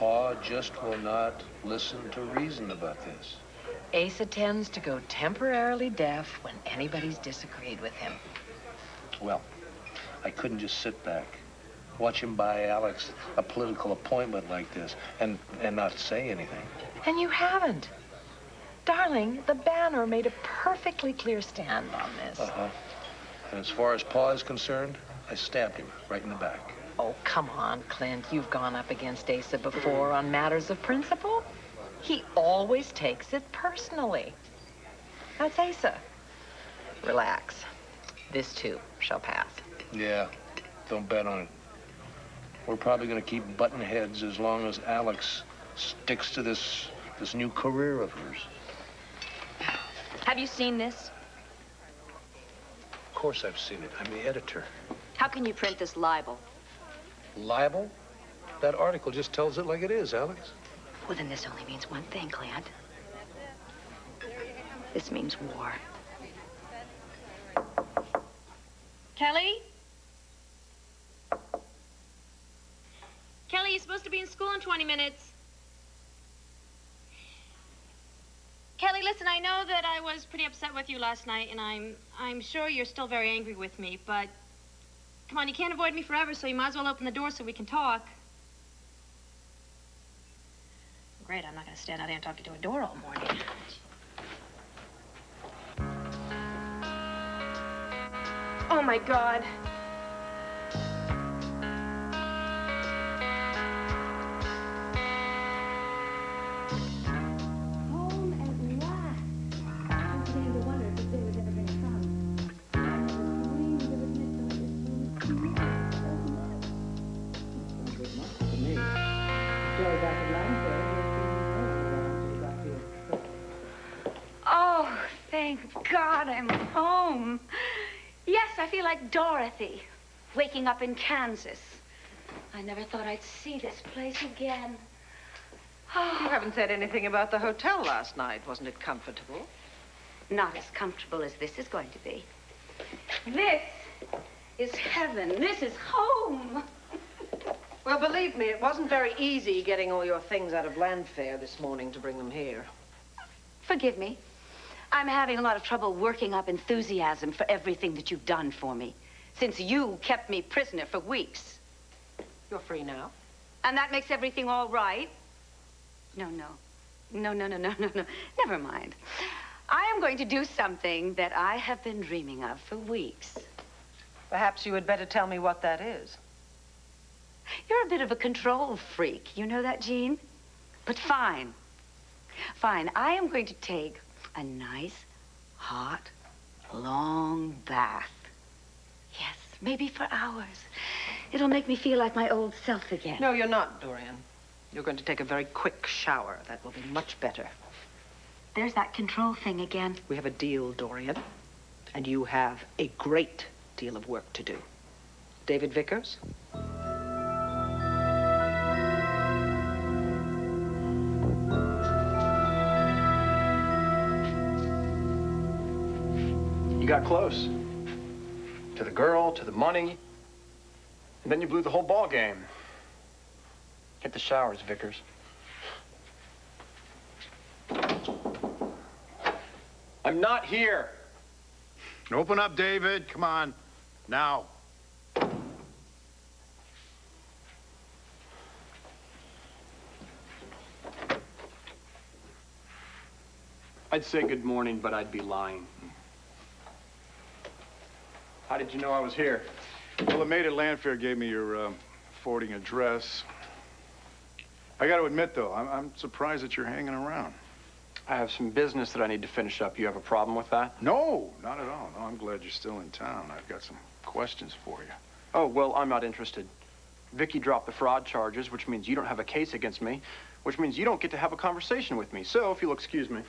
Pa just will not listen to reason about this. Asa tends to go temporarily deaf when anybody's disagreed with him. Well, I couldn't just sit back, watch him buy Alex a political appointment like this and not say anything. And you haven't. Darling, the Banner made a perfectly clear stand on this. Uh-huh. And as far as Pa is concerned, I stabbed him right in the back. Oh, come on, Clint. You've gone up against Asa before on matters of principle. He always takes it personally. That's Asa. Relax. This, too, shall pass. Yeah, don't bet on it. We're probably going to keep butting heads as long as Alex sticks to this new career of hers. Have you seen this? Of course I've seen it. I'm the editor. How can you print this libel? Libel? That article just tells it like it is, Alex. Well, then this only means one thing, Clint. This means war. Kelly? Kelly, you're supposed to be in school in 20 minutes. Kelly, listen, I know that I was pretty upset with you last night, and I'm sure you're still very angry with me, but come on, you can't avoid me forever, so you might as well open the door so we can talk. Great, I'm not going to stand out here and talk to a door all morning. Oh, my God. Home at last. I began to wonder if they was ever going to come. I never dreamed of it this much to me. Joe back at Langford. Oh, thank God I'm home. Yes, I feel like Dorothy, waking up in Kansas. I never thought I'd see this place again. Oh. You haven't said anything about the hotel last night. Wasn't it comfortable? Not as comfortable as this is going to be. This is heaven. This is home. Well, believe me, it wasn't very easy getting all your things out of Landfair this morning to bring them here. Forgive me. I'm having a lot of trouble working up enthusiasm for everything that you've done for me, since you kept me prisoner for weeks. You're free now. And that makes everything all right? No. Never mind. I am going to do something that I have been dreaming of for weeks. Perhaps you had better tell me what that is. You're a bit of a control freak. You know that, Jean? But fine. Fine. I am going to take a nice, hot, long bath. Yes, maybe for hours. It'll make me feel like my old self again. No, you're not, Dorian. You're going to take a very quick shower. That will be much better. There's that control thing again. We have a deal, Dorian. And you have a great deal of work to do. David Vickers? You got close. To the girl, to the money. And then you blew the whole ball game. Hit the showers, Vickers. I'm not here. Open up, David. Come on. Now. I'd say good morning, but I'd be lying. How did you know I was here? Well, the maid at Landfair gave me your forwarding address. I got to admit, though, I'm surprised that you're hanging around. I have some business that I need to finish up. You have a problem with that? No, not at all. No, I'm glad you're still in town. I've got some questions for you. Oh, well, I'm not interested. Vicky dropped the fraud charges, which means you don't have a case against me, which means you don't get to have a conversation with me. So, if you'll excuse me.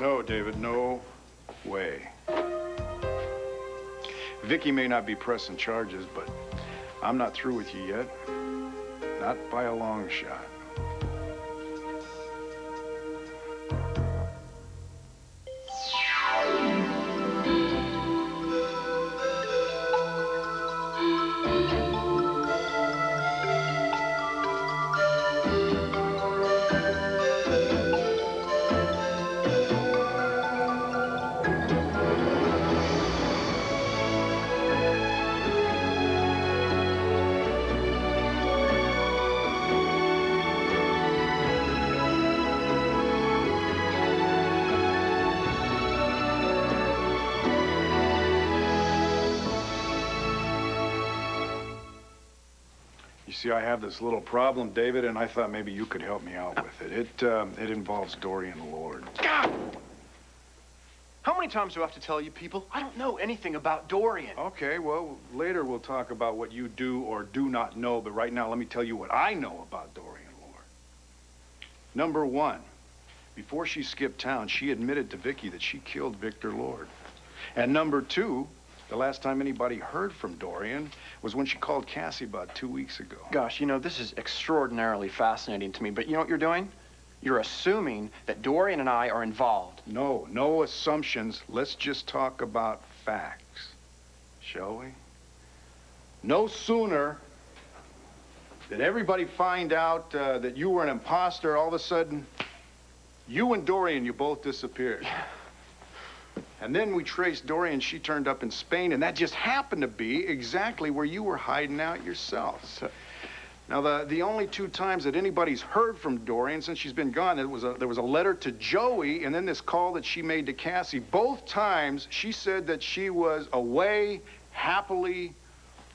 No, David, no way. Vicky may not be pressing charges, but I'm not through with you yet. Not by a long shot. You see, I have this little problem, David, and I thought maybe you could help me out with it. It involves Dorian Lord. God! How many times do I have to tell you people? I don't know anything about Dorian. Okay, well, later we'll talk about what you do or do not know, but right now let me tell you what I know about Dorian Lord. Number one, before she skipped town, she admitted to Vicky that she killed Victor Lord. And number two, the last time anybody heard from Dorian was when she called Cassie about 2 weeks ago. Gosh, you know, this is extraordinarily fascinating to me, but you know what you're doing? You're assuming that Dorian and I are involved. No, no assumptions. Let's just talk about facts, shall we? No sooner did everybody find out that you were an imposter, all of a sudden, you and Dorian, you both disappeared. And then we traced Dorian. She turned up in Spain, and that just happened to be exactly where you were hiding out yourself. Now, the only 2 times that anybody's heard from Dorian since she's been gone, there was a letter to Joey, and then this call that she made to Cassie. Both times, she said that she was away happily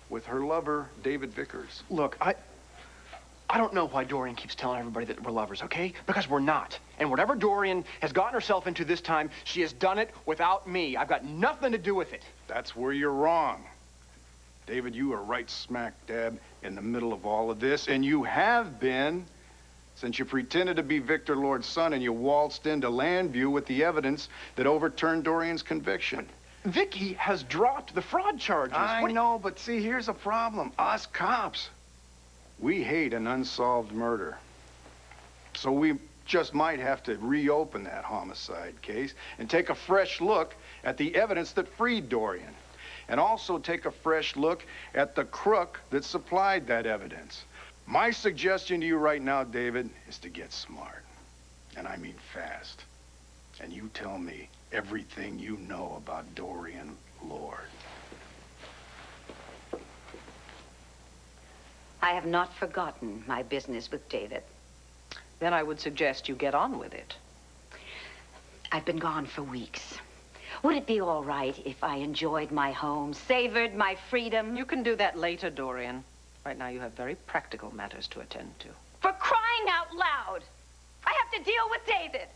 with her lover, David Vickers. Look, I don't know why Dorian keeps telling everybody that we're lovers, okay? Because we're not. And whatever Dorian has gotten herself into this time, she has done it without me. I've got nothing to do with it. That's where you're wrong. David, you are right smack dab in the middle of all of this, and you have been since you pretended to be Victor Lord's son and you waltzed into Landview with the evidence that overturned Dorian's conviction. Vicky has dropped the fraud charges. I know, but see, here's a problem. Us cops, we hate an unsolved murder. So we just might have to reopen that homicide case and take a fresh look at the evidence that freed Dorian. And also take a fresh look at the crook that supplied that evidence. My suggestion to you right now, David, is to get smart. And I mean fast. And you tell me everything you know about Dorian Lord. I have not forgotten my business with David. Then I would suggest you get on with it. I've been gone for weeks. Would it be all right if I enjoyed my home, savored my freedom? You can do that later, Dorian. Right now you have very practical matters to attend to. For crying out loud! I have to deal with David.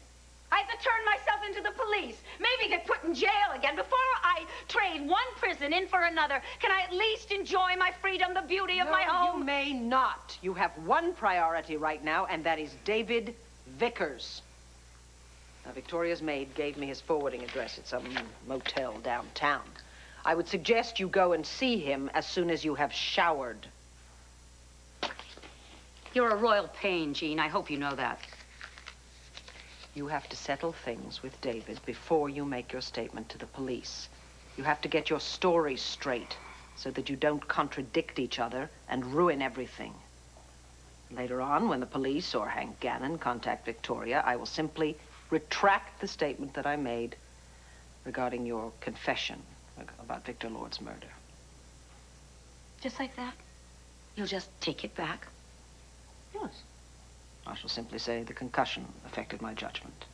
I have to turn myself into the police, maybe get put in jail again. Before I trade one prison in for another, can I at least enjoy my freedom, the beauty of my home? You may not. You have one priority right now, and that is David Vickers. Now, Victoria's maid gave me his forwarding address at some motel downtown. I would suggest you go and see him as soon as you have showered. You're a royal pain, Jean. I hope you know that. You have to settle things with David before you make your statement to the police. You have to get your story straight so that you don't contradict each other and ruin everything. Later on, when the police or Hank Gannon contact Victoria, I will simply retract the statement that I made regarding your confession about Victor Lord's murder. Just like that? You'll just take it back? Yes. I shall simply say the concussion affected my judgment.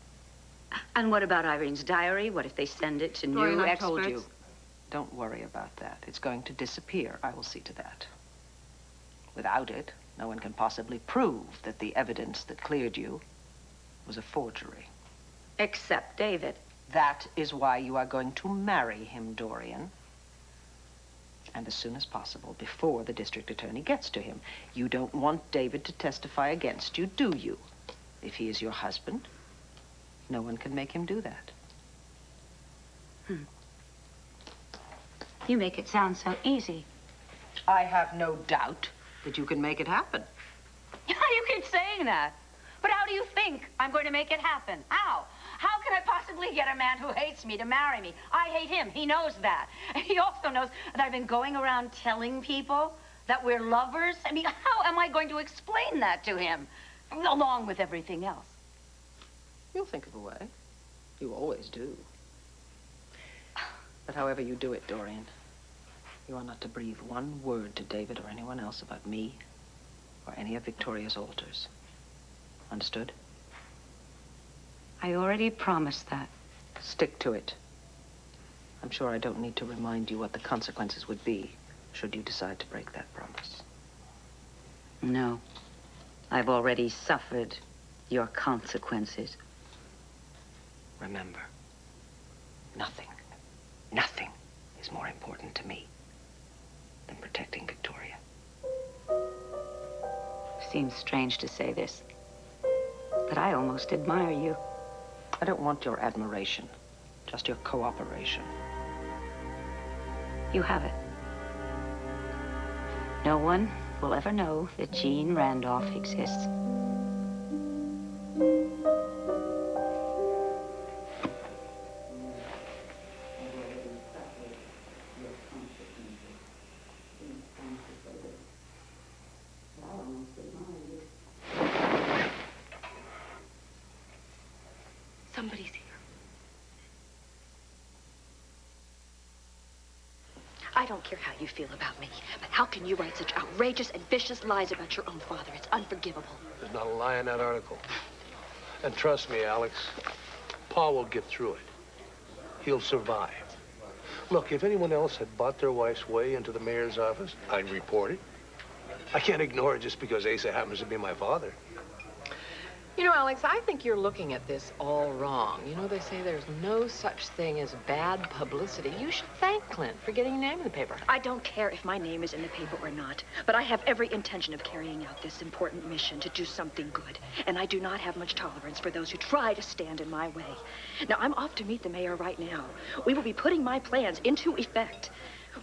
And what about Irene's diary? What if they send it to Dorian, new I experts? told you. Don't worry about that. It's going to disappear. I will see to that. Without it, no one can possibly prove that the evidence that cleared you was a forgery. Except David. That is why you are going to marry him, Dorian. And as soon as possible, before the district attorney gets to him. You don't want David to testify against you, do you? If he is your husband, no one can make him do that. You make it sound so easy. I have no doubt that you can make it happen. You keep saying that. But how do you think I'm going to make it happen? How? How can I possibly get a man who hates me to marry me? I hate him. He knows that. He also knows that I've been going around telling people that we're lovers. I mean, how am I going to explain that to him, along with everything else? You'll think of a way. You always do. But however you do it, Dorian, you are not to breathe one word to David or anyone else about me or any of Victoria's altars. Understood? I already promised that. Stick to it. I'm sure I don't need to remind you what the consequences would be should you decide to break that promise. No. I've already suffered your consequences. Remember, nothing is more important to me than protecting Victoria. Seems strange to say this, but I almost admire you. I don't want your admiration, just your cooperation. You have it. No one will ever know that Jean Randolph exists. Somebody's here. I don't care how you feel about me, but how can you write such outrageous and vicious lies about your own father? It's unforgivable. There's not a lie in that article. And trust me, Alex, Pa will get through it. He'll survive. Look, if anyone else had bought their wife's way into the mayor's office, I'd report it. I can't ignore it just because Asa happens to be my father. You know, Alex, I think you're looking at this all wrong. You know, they say there's no such thing as bad publicity. You should thank Clint for getting your name in the paper. I don't care if my name is in the paper or not, but I have every intention of carrying out this important mission to do something good. And I do not have much tolerance for those who try to stand in my way. Now, I'm off to meet the mayor right now. We will be putting my plans into effect.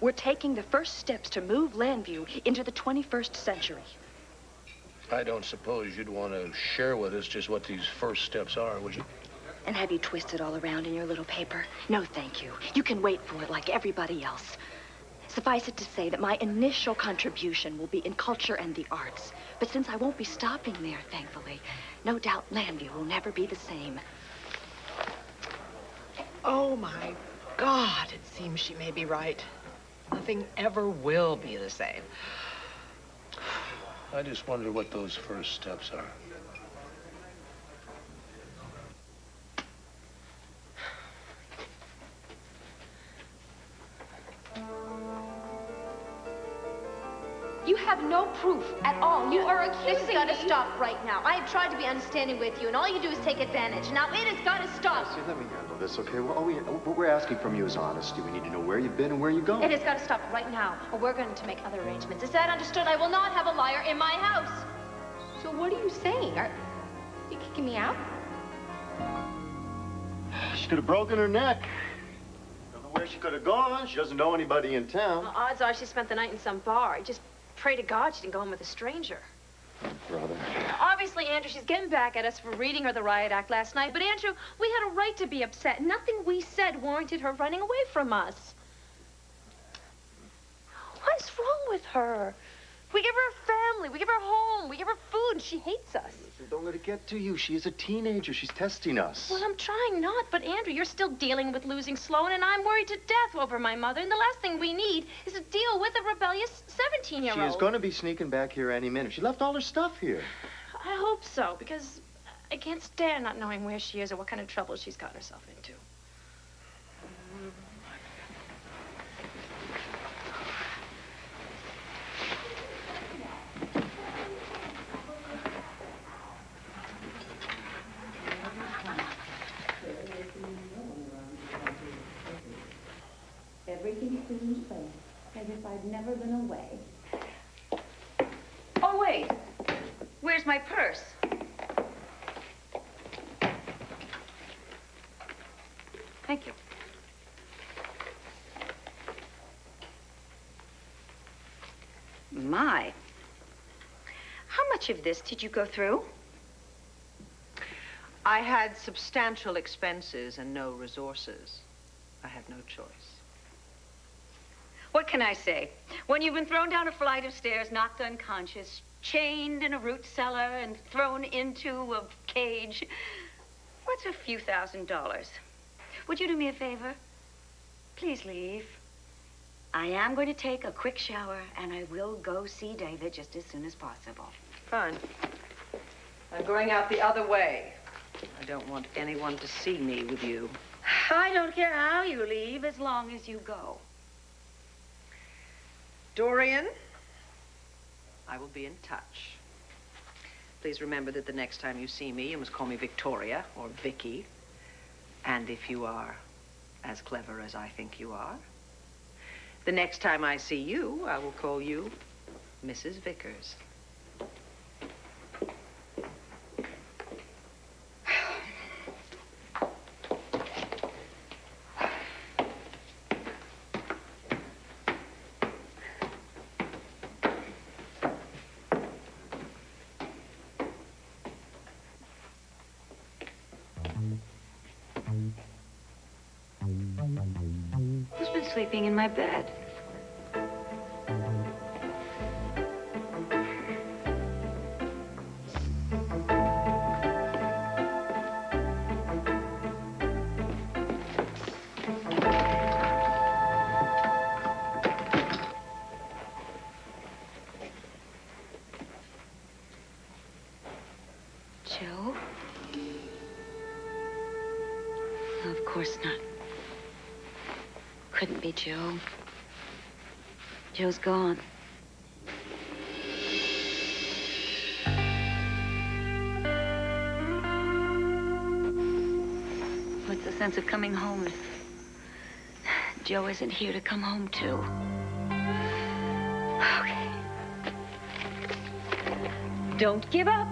We're taking the first steps to move Landview into the 21st century. I don't suppose you'd want to share with us just what these first steps are, would you? And have you twisted all around in your little paper? No, thank you. You can wait for it like everybody else. Suffice it to say that my initial contribution will be in culture and the arts. But since I won't be stopping there, thankfully, no doubt Landview will never be the same. Oh, my God, it seems she may be right. Nothing ever will be the same. I just wonder what those first steps are. You have no proof at all. You are accusing me. This has got to stop right now. I have tried to be understanding with you, and all you do is take advantage. Now, it has got to stop. See, let me handle this, okay? Well, what we're asking from you is honesty. We need to know where you've been and where you're going. It has got to stop right now, or we're going to make other arrangements. Is that understood? I will not have a liar in my house. So what are you saying? Are you kicking me out? She could have broken her neck. Don't know where she could have gone. She doesn't know anybody in town. Well, odds are she spent the night in some bar. Just pray to God she didn't go home with a stranger. Brother. Obviously, Andrew, she's getting back at us for reading her the riot act last night. But, Andrew, we had a right to be upset. Nothing we said warranted her running away from us. What's wrong with her? We give her a family, we give her a home, we give her food, and she hates us. Listen, don't let it get to you. She is a teenager. She's testing us. Well, I'm trying not, but Andrew, you're still dealing with losing Sloan, and I'm worried to death over my mother, and the last thing we need is to deal with a rebellious 17-year-old. She is going to be sneaking back here any minute. She left all her stuff here. I hope so, because I can't stand not knowing where she is or what kind of trouble she's gotten herself into. Everything's put in place, as if I'd never been away. Oh, wait. Where's my purse? Thank you. My. How much of this did you go through? I had substantial expenses and no resources. I had no choice. What can I say? When you've been thrown down a flight of stairs, knocked unconscious, chained in a root cellar, and thrown into a cage, what's a few $1,000s? Would you do me a favor? Please leave. I am going to take a quick shower, and I will go see David just as soon as possible. Fine. I'm going out the other way. I don't want anyone to see me with you. I don't care how you leave, as long as you go. Dorian, I will be in touch. Please remember that the next time you see me, you must call me Victoria or Vicky. And if you are as clever as I think you are, the next time I see you, I will call you Mrs. Vickers. Who's been sleeping in my bed? Joe? No, of course not. Couldn't be Joe. Joe's gone. What's the sense of coming home if Joe isn't here to come home to? Okay. Don't give up.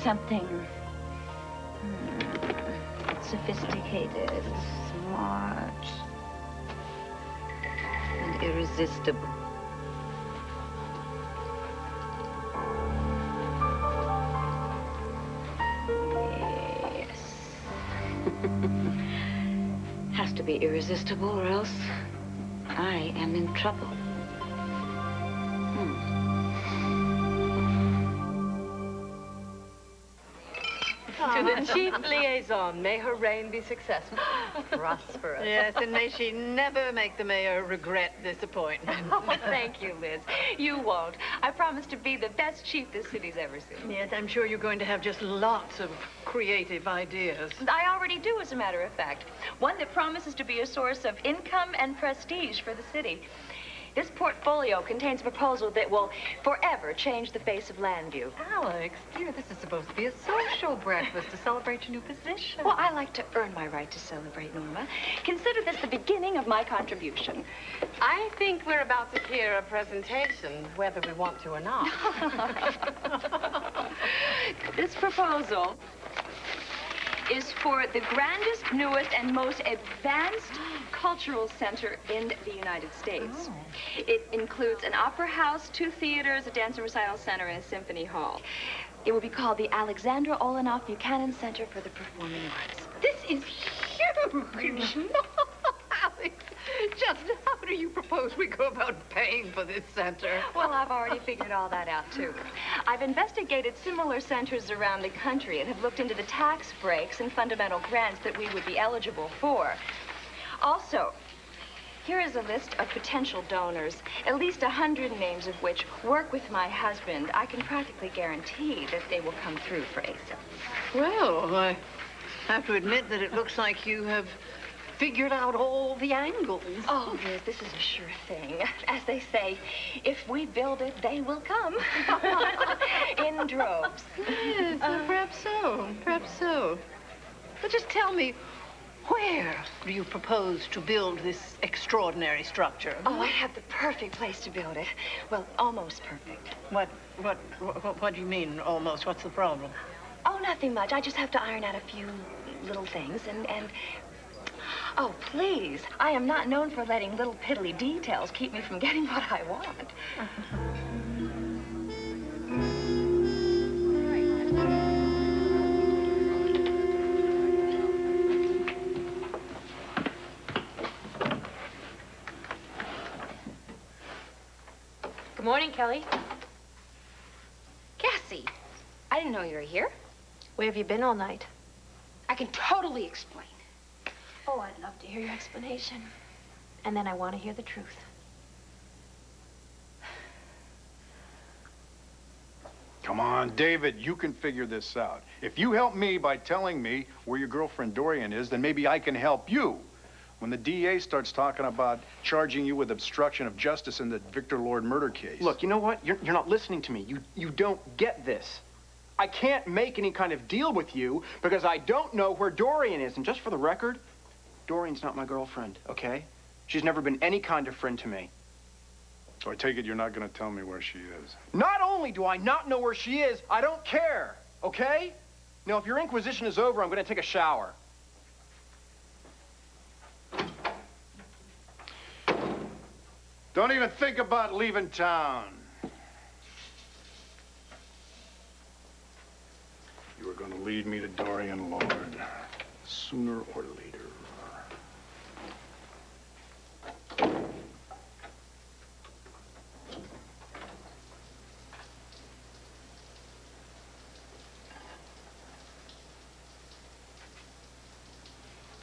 Something sophisticated, smart, and irresistible. Yes. Has to be irresistible or else I am in trouble. To the chief liaison, may her reign be successful. Prosperous. Yes, and may she never make the mayor regret this appointment. Oh, thank you, Liz. You won't. I promise to be the best chief this city's ever seen. Yes, I'm sure you're going to have just lots of creative ideas. I already do, as a matter of fact. One that promises to be a source of income and prestige for the city. This portfolio contains a proposal that will forever change the face of Landview. Alex, dear, this is supposed to be a social breakfast to celebrate your new position. Well, I like to earn my right to celebrate, Norma. Consider this the beginning of my contribution. I think we're about to hear a presentation, whether we want to or not. This proposal is for the grandest, newest, and most advanced cultural center in the United States. Oh. It includes an opera house, 2 theaters, a dance and recital center, and a symphony hall. It will be called the Alexandra Olenoff Buchanan Center for the Performing Arts. This is huge. Alex, just how do you propose we go about paying for this center? Well, I've already figured all that out, too. I've investigated similar centers around the country and have looked into the tax breaks and fundamental grants that we would be eligible for. Also, here is a list of potential donors, at least 100 names of which work with my husband. I can practically guarantee that they will come through for Asa. Well, I have to admit that it looks like you have figured out all the angles. Oh, Liz, this is a sure thing. As they say, if we build it, they will come. In droves. Yes, perhaps so. Perhaps so. But just tell me, where do you propose to build this extraordinary structure? Oh, I have the perfect place to build it. Well, almost perfect. What do you mean, almost? What's the problem? Oh, nothing much. I just have to iron out a few little things and... Oh, please. I am not known for letting little piddly details keep me from getting what I want. Good morning, Kelly. Cassie, I didn't know you were here. Where have you been all night? I can totally explain. Oh, I'd love to hear your explanation. And then I want to hear the truth. Come on, David, you can figure this out. If you help me by telling me where your girlfriend Dorian is, then maybe I can help you. When the DA starts talking about charging you with obstruction of justice in the Victor Lord murder case. Look, you know what? You're not listening to me. You don't get this. I can't make any kind of deal with you because I don't know where Dorian is. And just for the record, Dorian's not my girlfriend, okay? She's never been any kind of friend to me. So I take it you're not going to tell me where she is. Not only do I not know where she is, I don't care, okay? Now, if your inquisition is over, I'm going to take a shower. Don't even think about leaving town. You are going to lead me to Dorian Lord, sooner or later.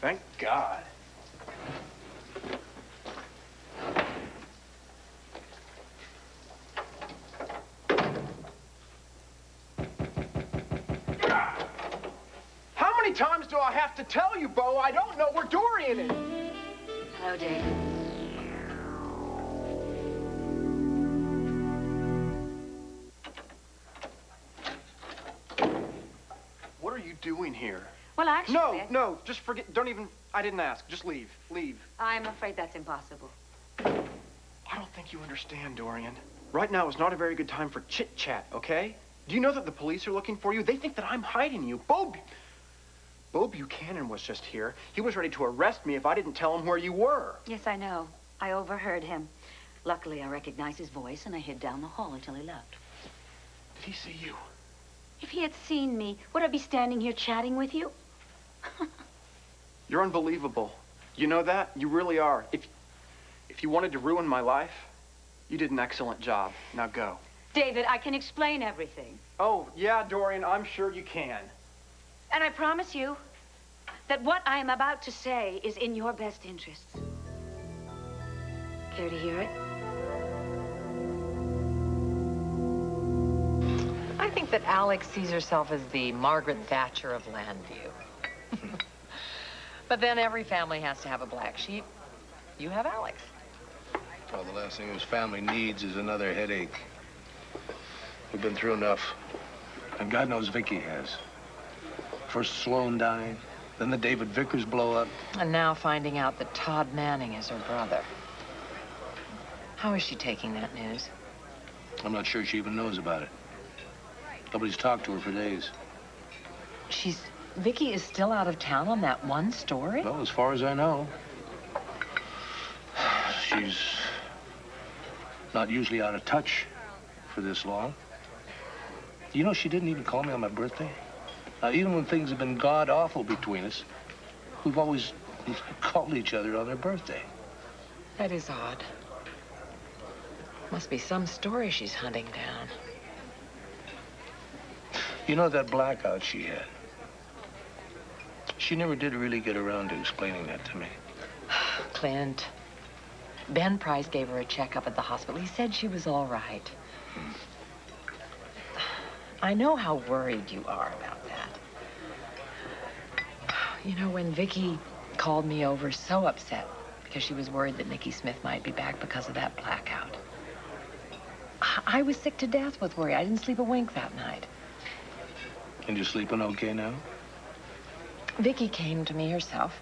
Thank God. How many times do I have to tell you, Bo? I don't know where Dorian is. Hello, David. What are you doing here? Well, actually... No, just forget. Don't even... I didn't ask. Just leave. Leave. I'm afraid that's impossible. I don't think you understand, Dorian. Right now is not a very good time for chit-chat, okay? Do you know that the police are looking for you? They think that I'm hiding you. Bo Buchanan was just here. He was ready to arrest me if I didn't tell him where you were. Yes, I know. I overheard him. Luckily, I recognized his voice, and I hid down the hall until he left. Did he see you? If he had seen me, would I be standing here chatting with you? You're unbelievable. You know that? You really are. If you wanted to ruin my life, you did an excellent job. Now go. David, I can explain everything. Oh, yeah, Dorian, I'm sure you can. And I promise you that what I am about to say is in your best interests. Care to hear it? I think that Alex sees herself as the Margaret Thatcher of Landview. But then every family has to have a black sheep. You have Alex. Well, the last thing his family needs is another headache. We've been through enough. And God knows Vicky has. First Sloan dying, then the David Vickers blow up. And now finding out that Todd Manning is her brother. How is she taking that news? I'm not sure she even knows about it. Nobody's talked to her for days. Vicky is still out of town on that one story? Well, as far as I know. She's not usually out of touch for this long. You know, she didn't even call me on my birthday. Even when things have been god-awful between us, we've always called each other on her birthday. That is odd. Must be some story she's hunting down. You know that blackout she had? She never did really get around to explaining that to me. Clint, Ben Price gave her a checkup at the hospital. He said she was all right. I know how worried you are about that. You know, when Vicky called me over so upset because she was worried that Nicky Smith might be back because of that blackout, I was sick to death with worry. I didn't sleep a wink that night. And you're sleeping okay now? Vicky came to me herself.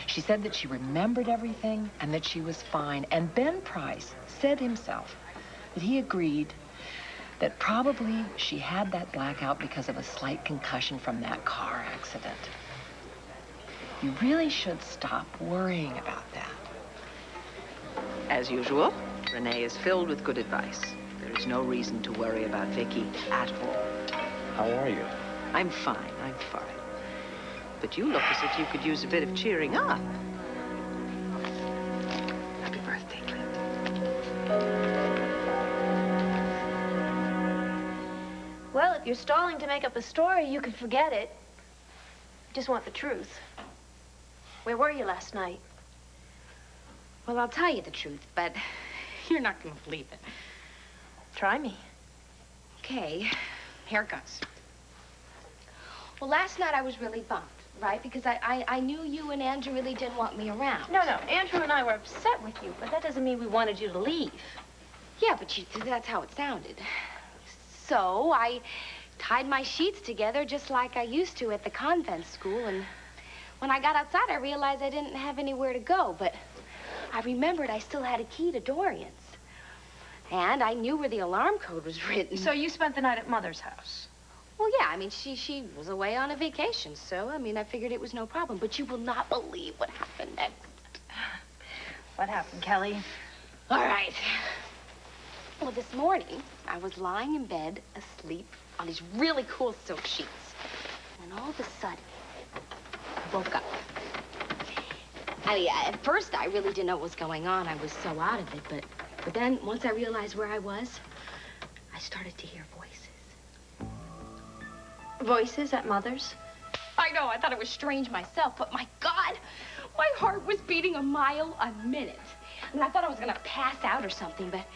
She said that she remembered everything and that she was fine. And Ben Price said himself that he agreed that probably she had that blackout because of a slight concussion from that car accident. You really should stop worrying about that. As usual, Renee is filled with good advice. There is no reason to worry about Vicky at all. How are you? I'm fine. But you look as if you could use a bit of cheering up. Happy birthday, Clint. Well, if you're stalling to make up a story, you can forget it. Just want the truth. Where were you last night? Well, I'll tell you the truth, but you're not going to believe it. Try me. Okay, here goes. Well, last night I was really bummed, right? Because I knew you and Andrew really didn't want me around. No, Andrew and I were upset with you, but that doesn't mean we wanted you to leave. Yeah, but that's how it sounded. So I tied my sheets together just like I used to at the convent school, and when I got outside, I realized I didn't have anywhere to go, but I remembered I still had a key to Dorian's. And I knew where the alarm code was written. So you spent the night at Mother's house? Well, yeah, I mean, she was away on a vacation, so, I mean, I figured it was no problem. But you will not believe what happened next. What happened, Kelly? All right. Well, this morning, I was lying in bed, asleep, on these really cool silk sheets. And all of a sudden, I woke up. I mean, at first, I really didn't know what was going on. I was so out of it, but then, once I realized where I was, I started to hear voices. Voices at Mother's? I know, I thought it was strange myself, but my God, my heart was beating a mile a minute. I mean, I thought I was gonna pass out or something, but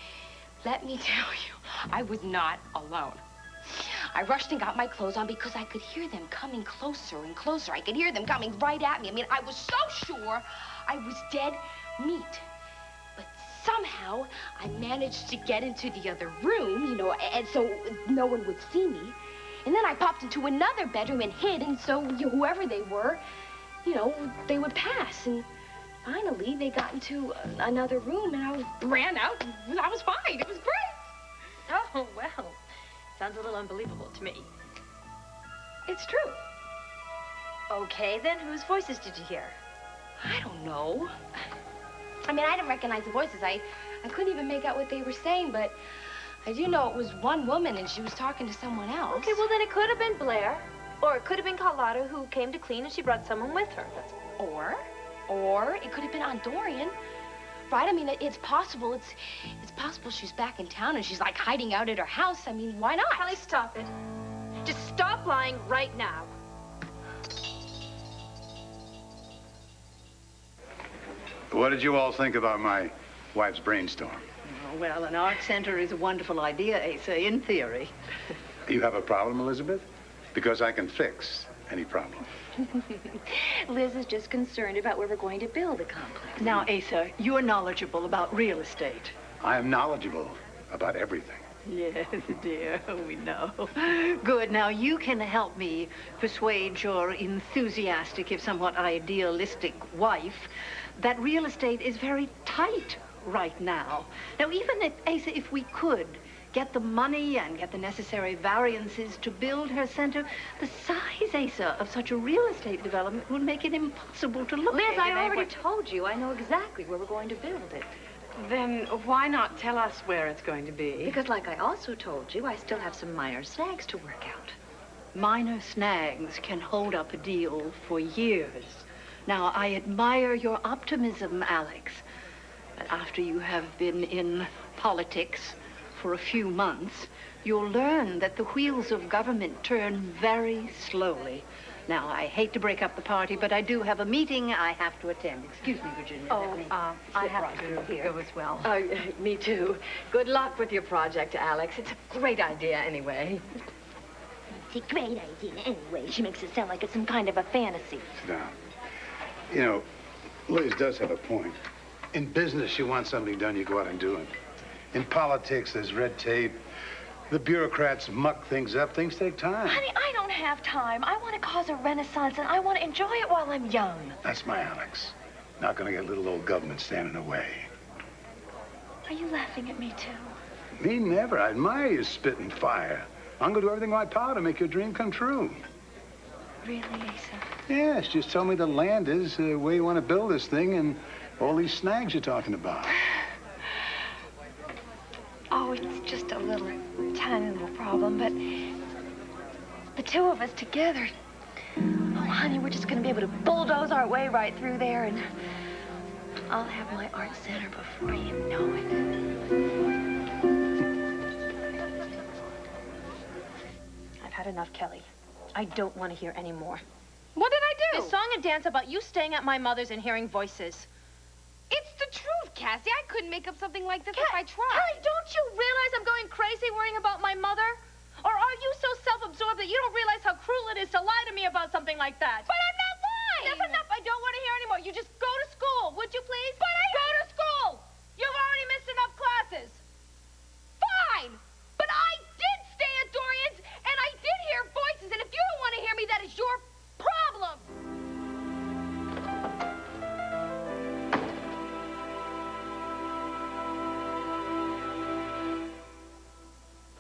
let me tell you, I was not alone. I rushed and got my clothes on because I could hear them coming closer and closer. I could hear them coming right at me. I mean, I was so sure I was dead meat. But somehow, I managed to get into the other room, you know, and so no one would see me. And then I popped into another bedroom and hid, and so whoever they were, you know, they would pass. And finally, they got into another room, and I ran out, and I was fine. It was great. Oh, well, sounds a little unbelievable to me. It's true. Okay, then, whose voices did you hear? I don't know. I mean, I didn't recognize the voices. I couldn't even make out what they were saying, but I do know it was one woman, and she was talking to someone else. Okay, well, then it could have been Blair, or it could have been Carlotta, who came to clean, and she brought someone with her. Or it could have been Aunt Dorian, right? I mean, it's possible. It's possible she's back in town, and she's, like, hiding out at her house. I mean, why not? Kelly, stop it. Just stop lying right now. What did you all think about my wife's brainstorm? Oh, well, an art center is a wonderful idea, Asa, in theory. You have a problem, Elizabeth? Because I can fix any problem. Liz is just concerned about where we're going to build a complex. Now, Asa, you're knowledgeable about real estate. I am knowledgeable about everything. Yes, dear, we know. Good. Now, you can help me persuade your enthusiastic, if somewhat idealistic wife that real estate is very tight right now. Now, even if, Asa, if we could get the money and get the necessary variances to build her center, the size, Asa, of such a real estate development would make it impossible to look at. Liz, I already told you. I know exactly where we're going to build it. Then why not tell us where it's going to be? Because like I also told you, I still have some minor snags to work out. Minor snags can hold up a deal for years. Now, I admire your optimism, Alex. But after you have been in politics for a few months, you'll learn that the wheels of government turn very slowly. Now, I hate to break up the party, but I do have a meeting I have to attend. Excuse me, Virginia. I have to go as well. Me too. Good luck with your project, Alex. It's a great idea anyway. It's a great idea anyway. She makes it sound like it's some kind of a fantasy. Sit down. You know, Liz does have a point. In business, you want something done, you go out and do it. In politics, there's red tape. The bureaucrats muck things up. Things take time. Honey, I don't have time. I want to cause a renaissance, and I want to enjoy it while I'm young. That's my Alex. Not gonna get little old government standing in the way. Are you laughing at me, too? Me never. I admire you spitting fire. I'm gonna do everything in my power to make your dream come true. Really, Asa? Yes, just tell me the land is where you want to build this thing and all these snags you're talking about. Oh, it's just a little, tiny little problem, but the two of us together, oh, honey, we're just going to be able to bulldoze our way right through there, and I'll have my art center before you know it. I've had enough, Kelly. I don't want to hear any more. What did I do? This song and dance about you staying at my mother's and hearing voices. It's the truth, Cassie. I couldn't make up something like this if I tried. Kelly, don't you realize I'm going crazy worrying about my mother? Or are you so self-absorbed that you don't realize how cruel it is to lie to me about something like that? But I'm not lying! Enough, enough. I don't want to hear anymore. You just go to school, would you please? But go to school! You've already missed enough classes. Fine! But I did stay at Dorian's, and I did hear voices, and if you don't want to hear me, that is your problem.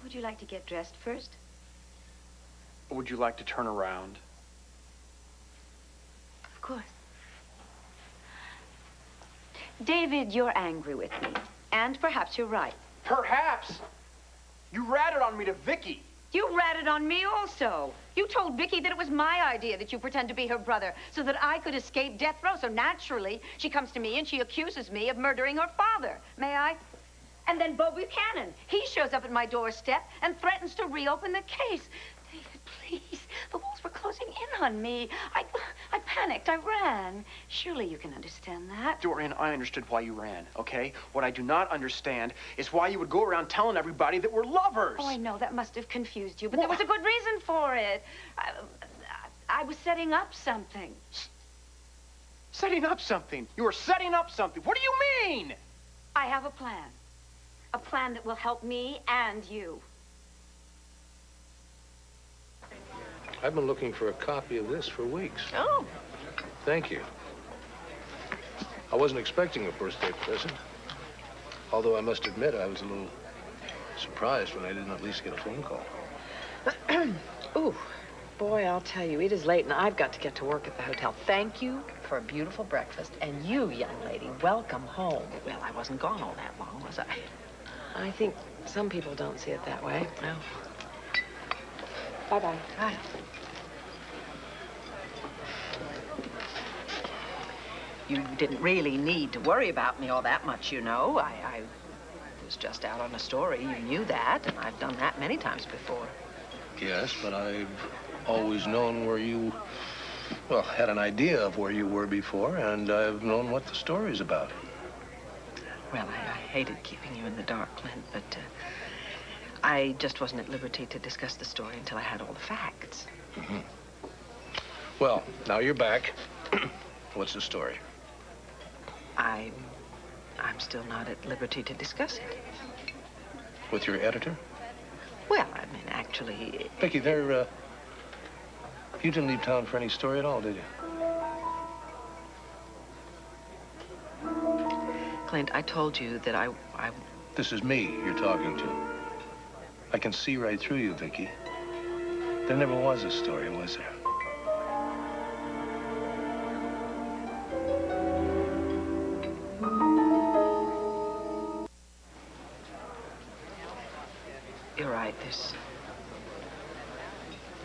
Would you like to get dressed first? Would you like to turn around? Of course. David, you're angry with me. And perhaps you're right. Perhaps. You ratted on me to Vicky. You ratted on me also. You told Vicky that it was my idea that you pretend to be her brother so that I could escape death row. So naturally, she comes to me and she accuses me of murdering her father. May I? And then Bo Buchanan, he shows up at my doorstep and threatens to reopen the case. David, please. The walls were closing in on me. I panicked. I ran. Surely you can understand that. Dorian, I understood why you ran, okay? What I do not understand is why you would go around telling everybody that we're lovers. Oh, I know. That must have confused you, but there was a good reason for it. I was setting up something. Setting up something? You were setting up something. What do you mean? I have a plan. A plan that will help me and you. I've been looking for a copy of this for weeks. Oh. Thank you. I wasn't expecting a birthday present. Although I must admit I was a little surprised when I didn't at least get a phone call. Ooh, boy, I'll tell you, it is late and I've got to get to work at the hotel. Thank you for a beautiful breakfast. And you, young lady, welcome home. Well, I wasn't gone all that long, was I? I think some people don't see it that way. Well, bye-bye. Bye. You didn't really need to worry about me all that much, you know. I was just out on a story. You knew that, and I've done that many times before. Yes, but I've always known where you, well, had an idea of where you were before, and I've known what the story's about. Well, I hated keeping you in the dark, Clint, but I just wasn't at liberty to discuss the story until I had all the facts. Mm-hmm. Well, now you're back. What's the story? I'm still not at liberty to discuss it. With your editor? Well, I mean, actually... Vicky, you didn't leave town for any story at all, did you? Clint, I told you that I... This is me you're talking to. I can see right through you, Vicky. There never was a story, was there? You're right,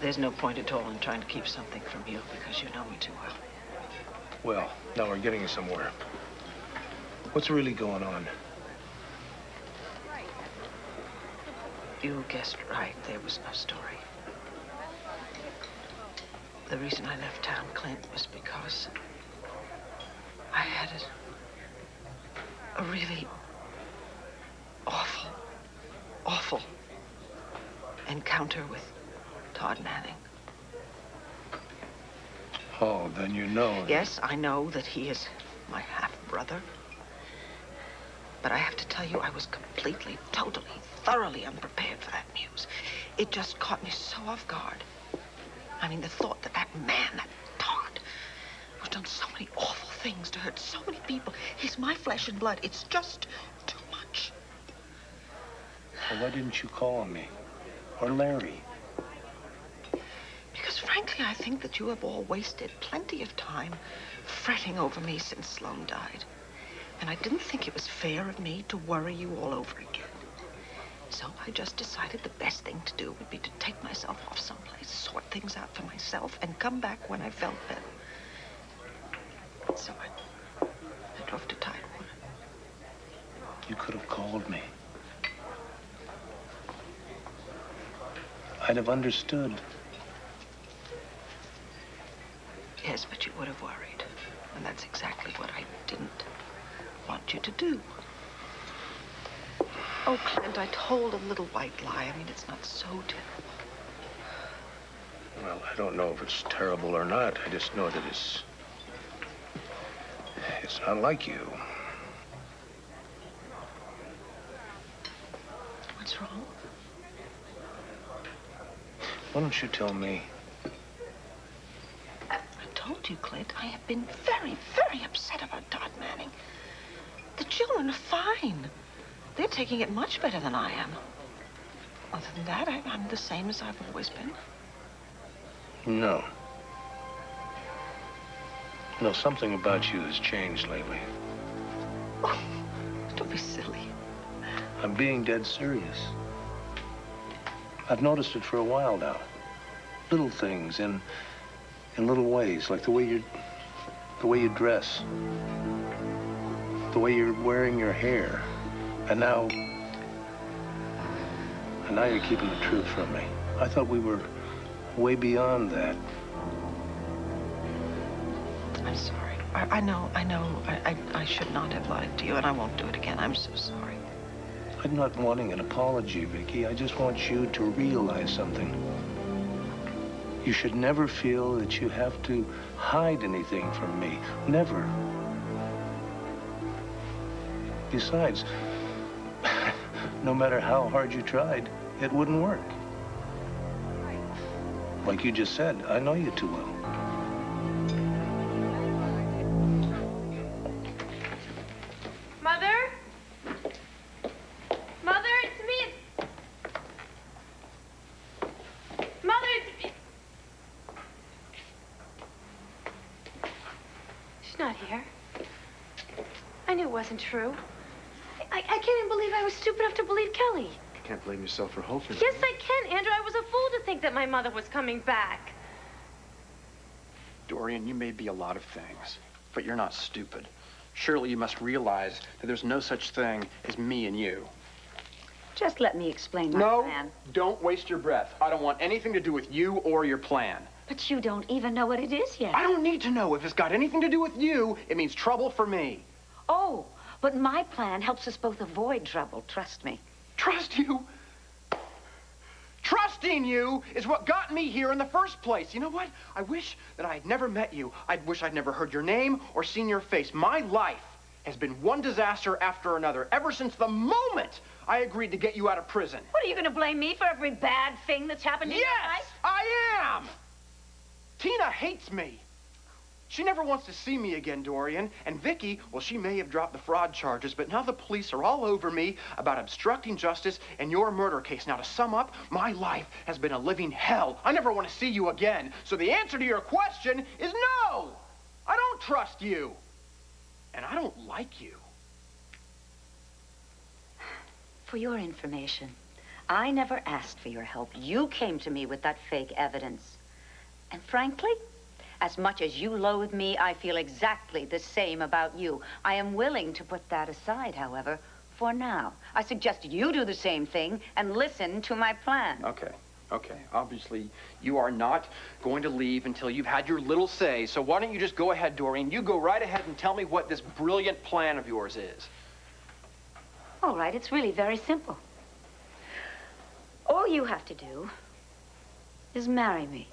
there's no point at all in trying to keep something from you because you know me too well. Well, now we're getting somewhere. What's really going on? You guessed right, there was no story. The reason I left town, Clint, was because I had a really awful encounter with Todd Manning. Oh, then you know. Yes, I know that he is my half-brother. But I have to tell you, I was completely, totally, thoroughly unprepared for that news. It just caught me so off guard. I mean, the thought that that man, that Todd, who's done so many awful things to hurt so many people, he's my flesh and blood. It's just too much. Well, why didn't you call me? Or Larry? Because frankly, I think that you have all wasted plenty of time fretting over me since Sloan died. And I didn't think it was fair of me to worry you all over again. So I just decided the best thing to do would be to take myself off someplace, sort things out for myself, and come back when I felt better. So I drove to Tidewater. You could have called me. I'd have understood. Yes, but you would have worried. And that's exactly what I didn't want you to do. Oh, Clint, I told a little white lie. I mean, it's not so terrible. Well, I don't know if it's terrible or not. I just know that it's not like you. What's wrong? Why don't you tell me? I told you, Clint, I have been very, very upset about Dot Manning. The children are fine. They're taking it much better than I am. Other than that, I'm the same as I've always been. No. No, something about you has changed lately. Oh, don't be silly. I'm being dead serious. I've noticed it for a while now. Little things in little ways, like the way you dress, the way you're wearing your hair, and now you're keeping the truth from me. I thought we were way beyond that. I'm sorry. I know. I should not have lied to you, and I won't do it again. I'm so sorry. I'm not wanting an apology, Vicky. I just want you to realize something. You should never feel that you have to hide anything from me. Never. Besides, no matter how hard you tried, it wouldn't work. Like you just said, I know you too well. Mother? Mother, it's me. Mother, it's me. She's not here. I knew it wasn't true. I can't even believe I was stupid enough to believe Kelly. You can't blame yourself for hoping. Yes, I can, Andrew. I was a fool to think that my mother was coming back. Dorian, you may be a lot of things, but you're not stupid. Surely you must realize that there's no such thing as me and you. Just let me explain my plan. No, don't waste your breath. I don't want anything to do with you or your plan. But you don't even know what it is yet. I don't need to know. If it's got anything to do with you, it means trouble for me. Oh, but my plan helps us both avoid trouble, trust me. Trust you? Trusting you is what got me here in the first place. You know what? I wish that I had never met you. I wish I'd never heard your name or seen your face. My life has been one disaster after another ever since the moment I agreed to get you out of prison. What, are you going to blame me for every bad thing that's happened in your life? Yes, I am! Tina hates me. She never wants to see me again, Dorian. And Vicky, well, she may have dropped the fraud charges, but now the police are all over me about obstructing justice and your murder case. Now, to sum up, my life has been a living hell. I never want to see you again. So the answer to your question is no! I don't trust you. And I don't like you. For your information, I never asked for your help. You came to me with that fake evidence. And frankly, as much as you loathe me, I feel exactly the same about you. I am willing to put that aside, however, for now. I suggest you do the same thing and listen to my plan. Okay. Obviously, you are not going to leave until you've had your little say. So why don't you just go ahead, Dorian? You go right ahead and tell me what this brilliant plan of yours is. All right, it's really very simple. All you have to do is marry me.